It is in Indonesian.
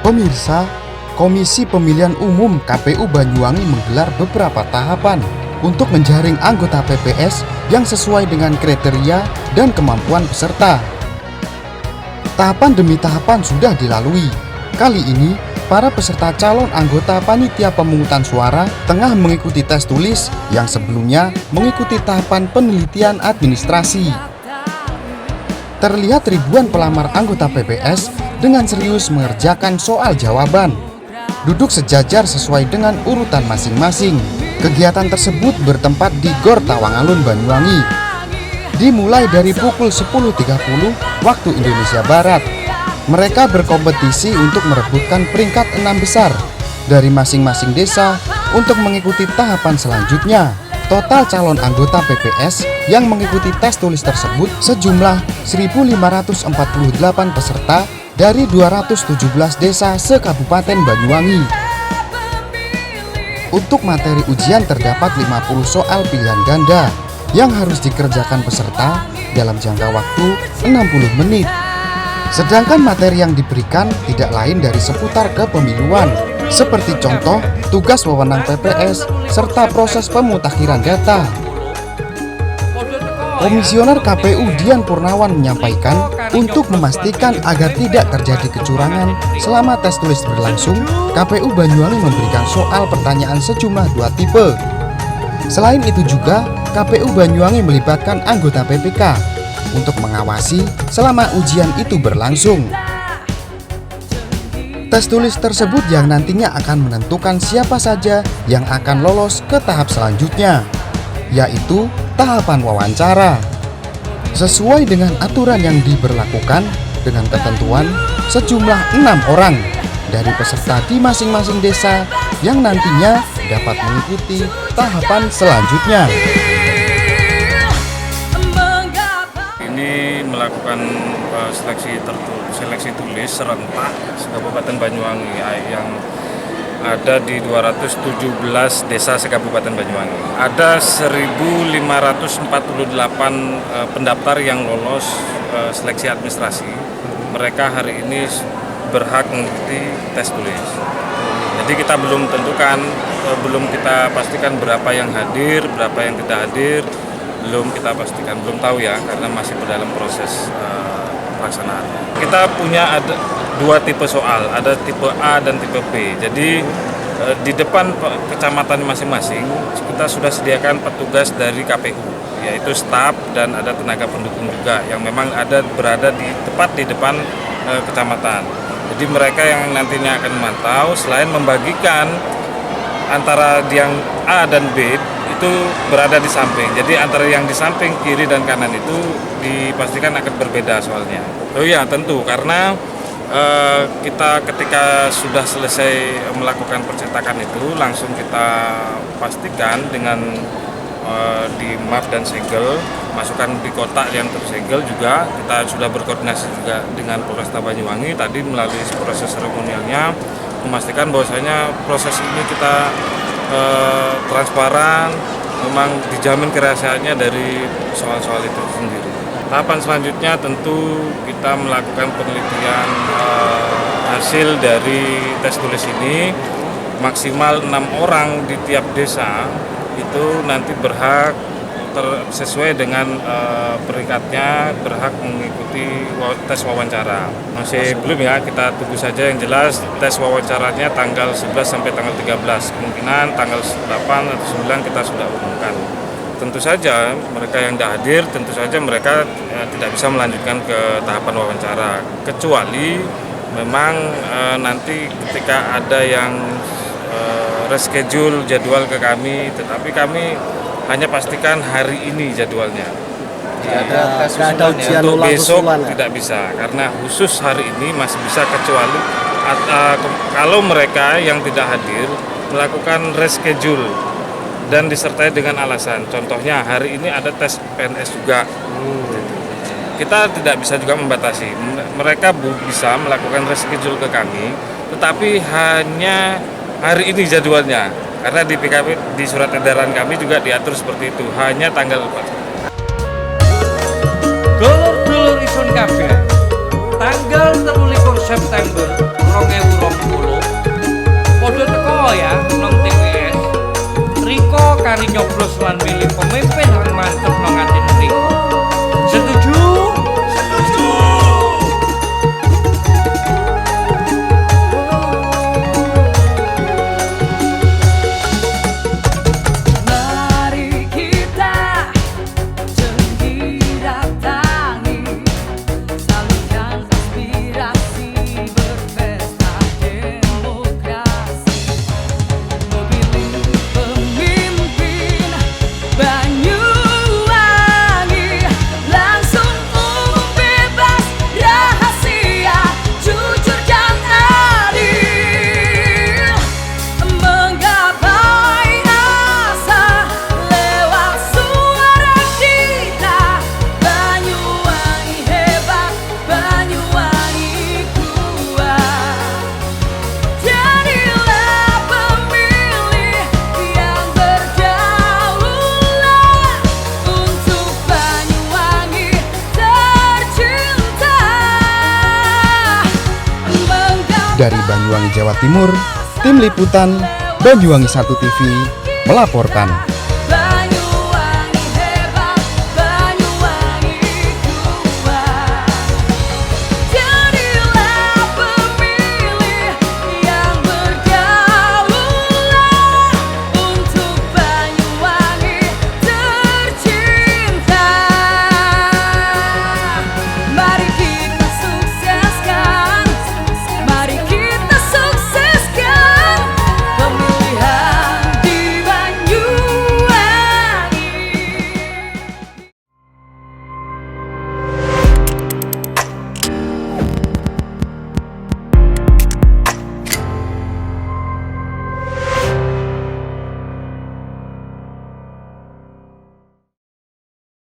Pemirsa, Komisi Pemilihan Umum KPU Banyuwangi menggelar beberapa tahapan untuk menjaring anggota PPS yang sesuai dengan kriteria dan kemampuan peserta. Tahapan demi tahapan sudah dilalui. Kali ini, para peserta calon anggota panitia pemungutan suara tengah mengikuti tes tulis yang sebelumnya mengikuti tahapan penelitian administrasi. Terlihat ribuan pelamar anggota PPS dengan serius mengerjakan soal jawaban, duduk sejajar sesuai dengan urutan masing-masing. Kegiatan tersebut bertempat di Gor Tawangalun, Banyuwangi. Dimulai dari pukul 10.30 waktu Indonesia Barat. Mereka berkompetisi untuk merebutkan peringkat 6 besar dari masing-masing desa untuk mengikuti tahapan selanjutnya. Total calon anggota PPS yang mengikuti tes tulis tersebut sejumlah 1.548 peserta dari 217 desa se-Kabupaten Banyuwangi. Untuk materi ujian terdapat 50 soal pilihan ganda yang harus dikerjakan peserta dalam jangka waktu 60 menit. Sedangkan materi yang diberikan tidak lain dari seputar kepemiluan, seperti contoh tugas wewenang PPS serta proses pemutakhiran data. Komisioner KPU Dian Purnawan menyampaikan untuk memastikan agar tidak terjadi kecurangan selama tes tulis berlangsung, KPU Banyuwangi memberikan soal pertanyaan sejumlah 2 tipe. Selain itu juga, KPU Banyuwangi melibatkan anggota PPK untuk mengawasi selama ujian itu berlangsung. Tes tulis tersebut yang nantinya akan menentukan siapa saja yang akan lolos ke tahap selanjutnya, yaitu tahapan wawancara. Sesuai dengan aturan yang diberlakukan dengan ketentuan sejumlah 6 orang dari peserta di masing-masing desa yang nantinya dapat mengikuti tahapan selanjutnya. Ini melakukan seleksi tulis serentak Kabupaten Banyuwangi yang ada di 217 desa se-Kabupaten Banyuwangi. Ada 1.548 pendaftar yang lolos seleksi administrasi. Mereka hari ini berhak mengikuti tes tulis. Jadi kita belum tentukan, belum kita pastikan berapa yang hadir, berapa yang tidak hadir, belum kita pastikan, belum tahu ya, karena masih dalam proses pelaksanaan. Kita punya ada 2 tipe soal, ada tipe A dan tipe B. Jadi di depan kecamatan masing-masing kita sudah sediakan petugas dari KPU, yaitu staf dan ada tenaga pendukung juga yang memang berada tepat di depan kecamatan. Jadi mereka yang nantinya akan memantau, selain membagikan antara yang A dan B itu berada di samping. Jadi antara yang di samping kiri dan kanan itu dipastikan akan berbeda soalnya. Oh iya, tentu karena kita ketika sudah selesai melakukan percetakan itu langsung kita pastikan dengan di map dan segel, masukkan di kotak yang tersegel juga. Kita sudah berkoordinasi juga dengan Polresta Banyuwangi tadi melalui proses seremonialnya, memastikan bahwasanya proses ini kita transparan, memang dijamin kerahasiaannya dari soal-soal itu sendiri. Tahapan selanjutnya tentu kita melakukan penelitian hasil dari tes tulis ini. Maksimal 6 orang di tiap desa itu nanti berhak sesuai dengan peringkatnya berhak mengikuti tes wawancara. Masih belum ya, kita tunggu saja. Yang jelas tes wawancaranya tanggal 11 sampai tanggal 13. Kemungkinan tanggal 8 atau 9 kita sudah umumkan. Tentu saja mereka yang tidak hadir, tentu saja mereka tidak bisa melanjutkan ke tahapan wawancara. Kecuali memang nanti ketika ada yang reschedule jadwal ke kami, tetapi kami hanya pastikan hari ini jadwalnya. Ada ujian untuk besok usulan, tidak bisa, karena khusus hari ini masih bisa, kecuali kalau mereka yang tidak hadir melakukan reschedule dan disertai dengan alasan. Contohnya hari ini ada tes PNS juga. Kita tidak bisa juga membatasi. Mereka bisa melakukan reschedule ke kami, tetapi hanya hari ini jadwalnya. Karena di PKP, di surat edaran kami juga diatur seperti itu, hanya tanggal 4. Dulur-dulur isun kabeh, tanggal 23 September 2020 nyoblos lan milih pemimpin yang mantep nang ati niku. Setuju? Setuju. Mari kita gembira tangi, salurkan aspirasi berpesta demokrasi, memilih pemimpin Banyuwangi, langsung umum bebas rahasia, jujur dan adil, menggapai asa lewat suara kita. Banyuwangi hebat, Banyuwangi kuat. Jadilah pemilih yang berdaulat untuk Banyuwangi tercinta. Dari Banyuwangi, Jawa Timur, Tim Liputan Banyuwangi 1 TV melaporkan.